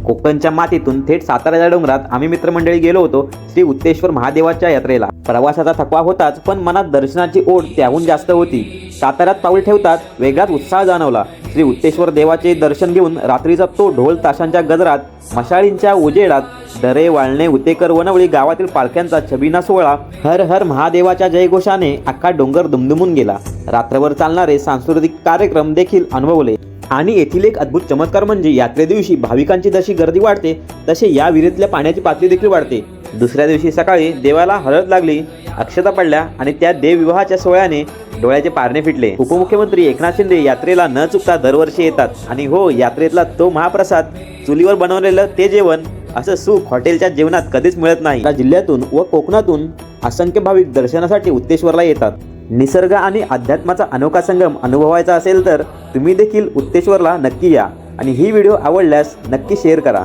कोकणच्या मातीतून थेट साताऱ्याच्या डोंगरात आम्ही मित्रमंडळी गेलो होतो श्री उत्तेश्वर महादेवाच्या यात्रेला। प्रवासाचा थकवा होताच, पण मनात दर्शनाची ओढ त्याहून जास्त होती। साताऱ्यात पाऊल ठेवताच वेगळाच उत्साह जाणवला। श्री उत्तेश्वर देवाचे दर्शन घेऊन रात्रीचा तो ढोल ताशांच्या गजरात, मशाळींच्या उजेडात, दरे वाळणे उतेकर वनवळी गावातील पालख्यांचा छबिना सोहळा, हर हर महादेवाच्या जयघोषाने अख्खा डोंगर दुमदुमून गेला। रात्रभर चालणारे सांस्कृतिक कार्यक्रम देखील अनुभवले। आणि येथील एक अद्भुत चमत्कार म्हणजे यात्रे दिवशी भाविकांची जशी गर्दी वाढते तसे या विहिरीतल्या पाण्याची पातळी देखील वाढते। दुसऱ्या दिवशी सकाळी देवाला हळद लागली, अक्षता पडल्या आणि त्या देवविवाहाच्या सोहळ्याने डोळ्याचे पारणे फिटले। उपमुख्यमंत्री एकनाथ शिंदे यात्रेला न चुकता दरवर्षी येतात आणि हो, यात्रेतला तो महाप्रसाद, चुलीवर बनवलेलं ते जेवण, असं सुख हॉटेलच्या जेवणात कधीच मिळत नाही। या जिल्ह्यातून व कोकणातून असंख्य भाविक दर्शनासाठी उत्तेश्वरला येतात। निसर्ग आणि अध्यात्माचा अनोखा संगम अनुभवायचा असेल तर तुम्ही देखील उत्तेश्वरला नक्की या आणि ही व्हिडिओ आवडल्यास नक्की शेअर करा।